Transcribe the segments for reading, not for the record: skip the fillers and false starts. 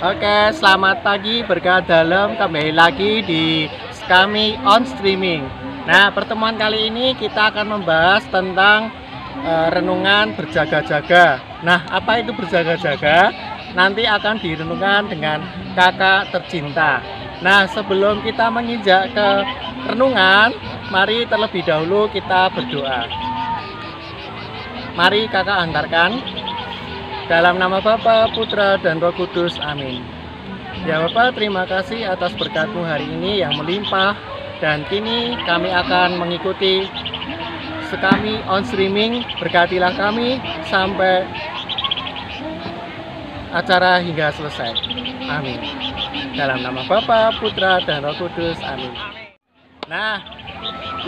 Oke, selamat pagi berkat dalam kembali lagi di kami on streaming. Nah, pertemuan kali ini kita akan membahas tentang renungan berjaga-jaga. Nah, apa itu berjaga-jaga? Nanti akan direnungkan dengan kakak tercinta. Nah, sebelum kita menginjak ke renungan, mari terlebih dahulu kita berdoa. Mari kakak antarkan. Dalam nama Bapa, Putra, dan Roh Kudus. Amin. Ya Bapak, terima kasih atas berkat-Mu hari ini yang melimpah. Dan kini kami akan mengikuti sekami on streaming. Berkatilah kami sampai acara hingga selesai. Amin. Dalam nama Bapa, Putra, dan Roh Kudus. Amin. Nah,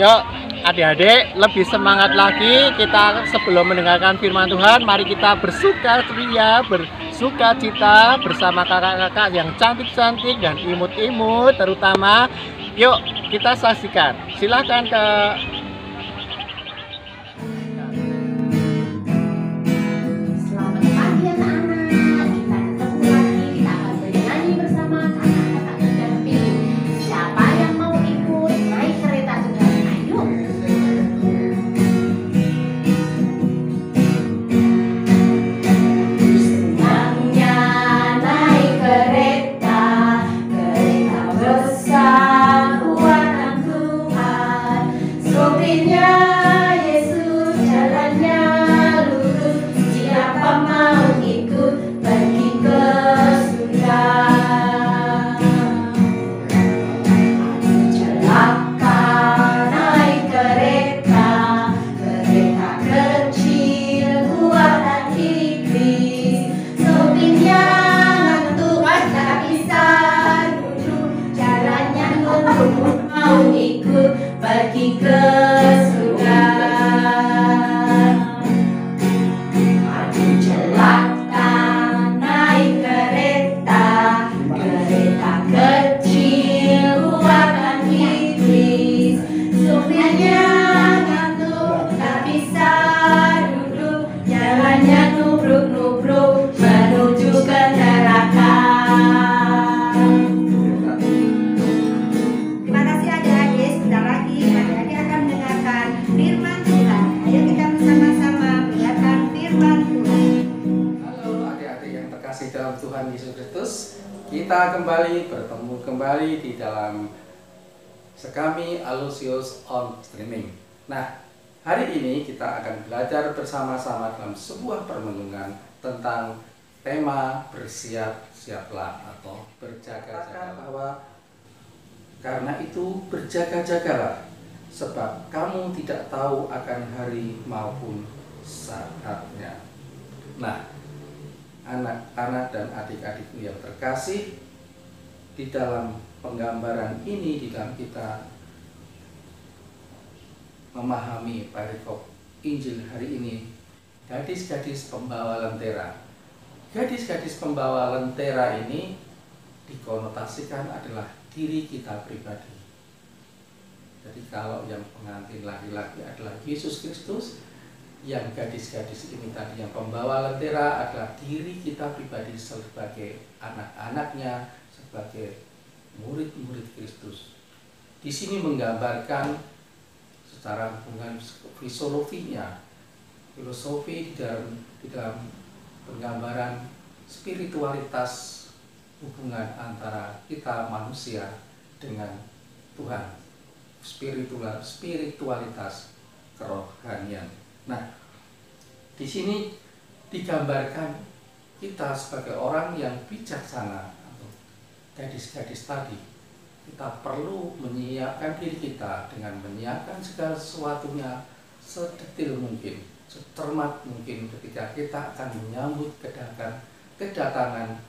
yuk adik-adik lebih semangat lagi kita sebelum mendengarkan firman Tuhan. Mari kita bersukaria, bersukacita bersama kakak-kakak yang cantik-cantik dan imut-imut terutama. Yuk kita saksikan. Silahkan ke Tuhan Yesus Kristus, kita bertemu kembali di dalam sekami Alusius on streaming. Nah, hari ini kita akan belajar bersama-sama dalam sebuah permenungan tentang tema bersiap-siaplah atau berjaga-jagalah. Karena itu berjaga-jagalah, sebab kamu tidak tahu akan hari maupun saatnya. Nah, anak-anak dan adik-adikku yang terkasih, di dalam penggambaran ini, di dalam kita memahami perikop Injil hari ini, gadis-gadis pembawa lentera. Gadis-gadis pembawa lentera ini dikonotasikan adalah diri kita pribadi. Jadi kalau yang pengantin laki-laki adalah Yesus Kristus, yang gadis-gadis ini tadi yang pembawa lentera adalah diri kita pribadi sebagai anak-anaknya, sebagai murid-murid Kristus. Di sini menggambarkan secara hubungan filosofinya, filosofi di dalam penggambaran spiritualitas hubungan antara kita manusia dengan Tuhan, spiritualitas kerohanian. Nah, di sini digambarkan kita sebagai orang yang bijaksana atau gadis-gadis tadi. Kita perlu menyiapkan diri kita dengan menyiapkan segala sesuatunya sedetil mungkin, secermat mungkin ketika kita akan menyambut kedatangan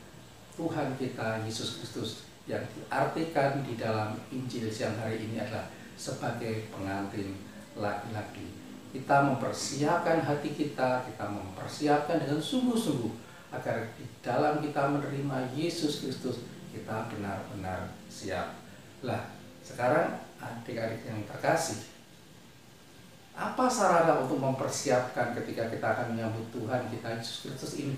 Tuhan kita Yesus Kristus yang diartikan di dalam Injil siang hari ini adalah sebagai pengantin laki-laki. Kita mempersiapkan hati kita mempersiapkan dengan sungguh-sungguh agar di dalam kita menerima Yesus Kristus kita benar-benar siap. Lah, sekarang adik-adik yang terkasih, apa sarana untuk mempersiapkan ketika kita akan menyambut Tuhan kita Yesus Kristus ini?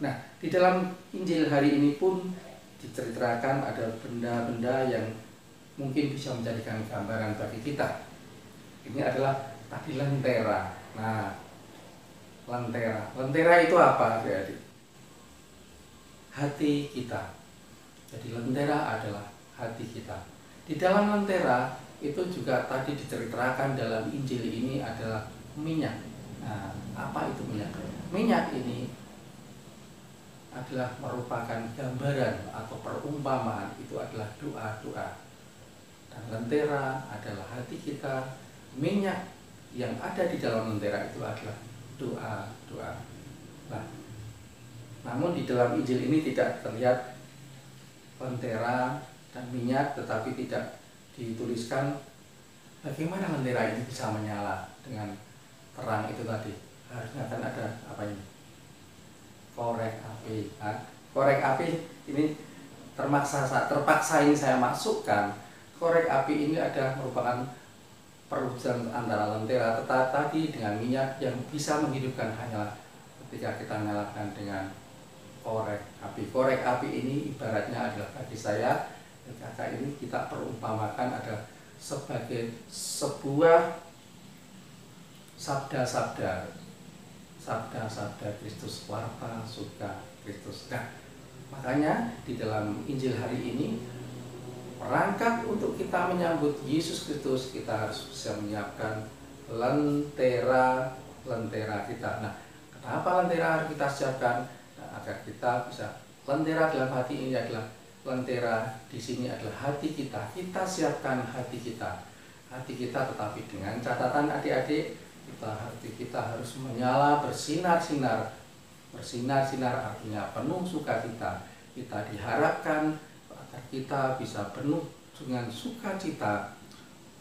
Nah, di dalam Injil hari ini pun diceritakan ada benda-benda yang mungkin bisa menjadikan gambaran bagi kita. Ini adalah tadi lentera. Nah, lentera. Lentera itu apa, adik-adik? Hati kita. Jadi lentera adalah hati kita. Di dalam lentera itu juga tadi diceritakan dalam Injil ini adalah minyak. Nah, apa itu minyak? Minyak ini adalah merupakan gambaran atau perumpamaan, itu adalah doa-doa. Dan lentera adalah hati kita. Minyak yang ada di dalam lentera itu adalah doa-doa. Nah, namun di dalam Injil ini tidak terlihat lentera dan minyak, tetapi tidak dituliskan bagaimana lentera ini bisa menyala dengan terang itu tadi. Harusnya kan ada apa ini? Korek api. Nah, korek api ini terpaksa ini saya masukkan. Korek api ini ada merupakan perwujudan antara lentera tadi dengan minyak yang bisa menghidupkan hanyalah ketika kita nyalakan dengan korek api. Korek api ini ibaratnya adalah bagi saya, kata ini kita perumpamakan adalah sebagai sebuah sabda-sabda Kristus, warta suka Kristus. Nah, makanya di dalam Injil hari ini, perangkat untuk kita menyambut Yesus Kristus, kita harus bisa menyiapkan lentera kita. Nah, kenapa lentera harus kita siapkan? Nah, agar kita bisa, lentera dalam hati ini adalah lentera di sini adalah hati kita. Kita siapkan hati kita, tetapi dengan catatan adik-adik, hati kita harus menyala, bersinar-sinar artinya penuh sukacita. Kita diharapkan agar kita bisa penuh dengan sukacita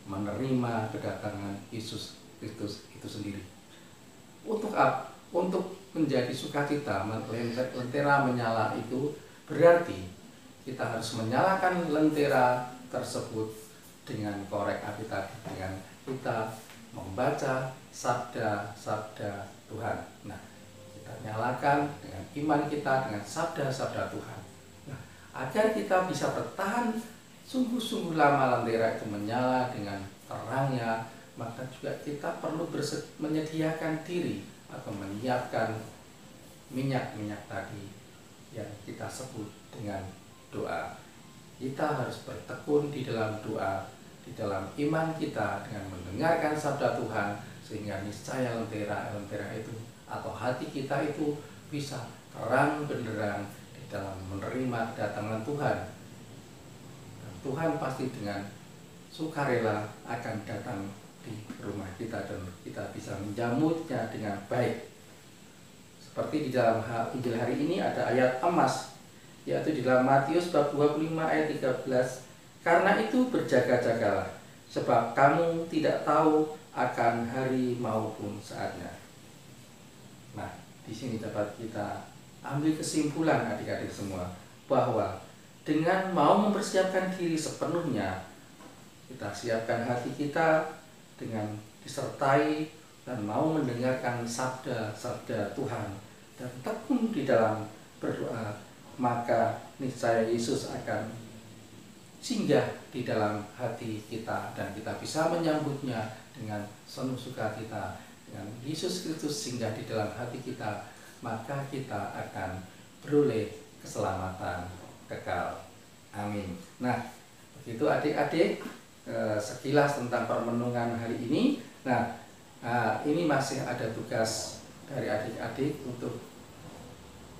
menerima kedatangan Yesus Kristus itu sendiri. Untuk menjadi sukacita, lentera menyala itu berarti kita harus menyalakan lentera tersebut dengan korek api tadi, dengan kita membaca sabda-sabda Tuhan. Nah, kita nyalakan dengan iman kita, dengan sabda-sabda Tuhan. Nah, agar kita bisa bertahan sungguh-sungguh lama lentera itu menyala dengan terangnya, maka juga kita perlu menyediakan diri atau menyiapkan minyak-minyak tadi yang kita sebut dengan doa. Kita harus bertekun di dalam doa, di dalam iman kita dengan mendengarkan sabda Tuhan, sehingga niscaya lentera itu atau hati kita itu bisa terang benderang di dalam menerima kedatangan Tuhan. Dan Tuhan pasti dengan sukarela akan datang di rumah kita dan kita bisa menjamutnya dengan baik. Seperti di dalam Injil hari ini ada ayat emas, yaitu di dalam Matius bab 25 ayat 13. Karena itu berjaga-jagalah, sebab kamu tidak tahu akan hari maupun saatnya. Nah, di sini dapat kita ambil kesimpulan adik-adik semua, bahwa dengan mau mempersiapkan diri sepenuhnya, kita siapkan hati kita dengan disertai dan mau mendengarkan sabda-sabda Tuhan dan tekun di dalam berdoa, maka niscaya Yesus akan singgah di dalam hati kita dan kita bisa menyambutnya dengan penuh sukacita. Dengan Yesus Kristus singgah di dalam hati kita, maka kita akan beroleh keselamatan kekal. Amin. Nah, begitu adik-adik sekilas tentang permenungan hari ini. Nah, ini masih ada tugas dari adik-adik untuk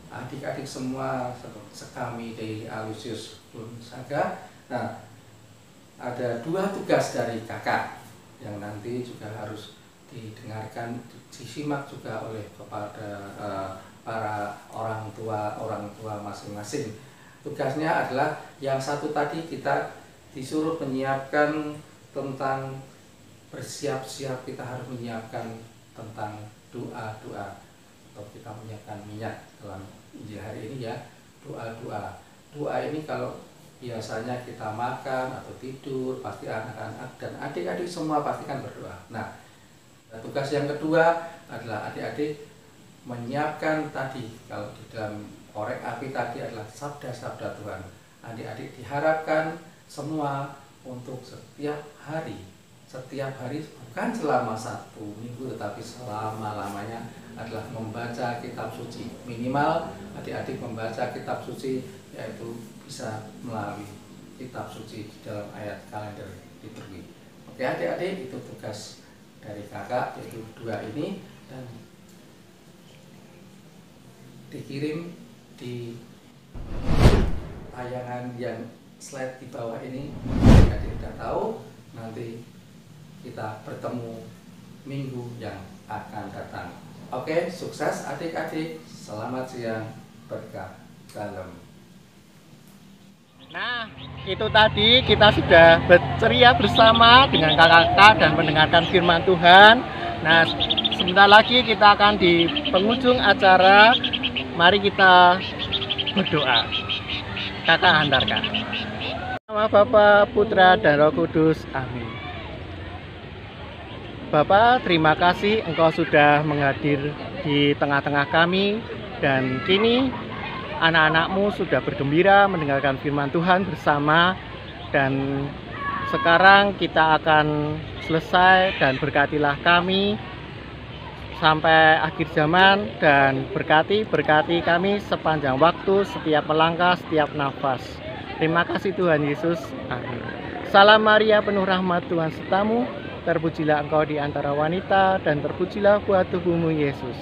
adik-adik semua sekami dari Alusius Gonzaga. Nah, ada 2 tugas dari kakak yang nanti juga harus didengarkan, disimak juga oleh kepada para orang tua masing-masing. Tugasnya adalah yang satu tadi, kita disuruh menyiapkan tentang bersiap-siap, kita harus menyiapkan tentang doa-doa, atau kita menyiapkan minyak dalam Injil hari ini ya, doa-doa. Doa ini kalau biasanya kita makan atau tidur, pasti anak-anak dan adik-adik semua pasti kan berdoa. Nah, tugas yang kedua adalah adik-adik menyiapkan tadi, kalau di dalam korek api tadi adalah sabda-sabda Tuhan. Adik-adik diharapkan semua untuk setiap hari bukan selama 1 minggu, tetapi selama-lamanya adalah membaca kitab suci. Minimal adik-adik membaca kitab suci, yaitu bisa melalui kitab suci di dalam ayat kalender liturgi. Oke adik-adik, itu tugas dari kakak, yaitu 2 ini, dan dikirim di tayangan yang slide di bawah ini. Adik-adik sudah tahu, nanti kita bertemu minggu yang akan datang. Oke, sukses adik-adik. Selamat siang, berkah dalam. Nah, itu tadi kita sudah berceria bersama dengan kakak-kakak dan mendengarkan firman Tuhan. Nah, sebentar lagi kita akan di penghujung acara. Mari kita berdoa. Kakak hantarkan. Nama Bapa, Putra, dan Roh Kudus. Amin. Bapak, terima kasih Engkau sudah menghadir di tengah-tengah kami, dan kini anak-anakmu sudah bergembira mendengarkan firman Tuhan bersama, dan sekarang kita akan selesai, dan berkatilah kami sampai akhir zaman, dan berkati kami sepanjang waktu, setiap melangkah, setiap nafas. Terima kasih Tuhan Yesus. Amin. Salam Maria, penuh rahmat, Tuhan sertamu. Terpujilah engkau di antara wanita, dan terpujilah buah tubuhmu Yesus.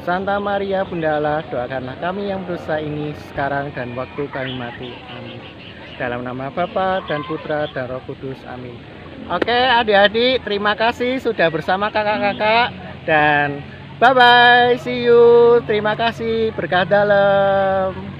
Santa Maria Bunda Allah, doakanlah kami yang berdosa ini sekarang dan waktu kami mati. Amin. Dalam nama Bapa dan Putra dan Roh Kudus. Amin. Oke adik-adik, terima kasih sudah bersama kakak-kakak, dan bye-bye, see you. Terima kasih, berkah dalam.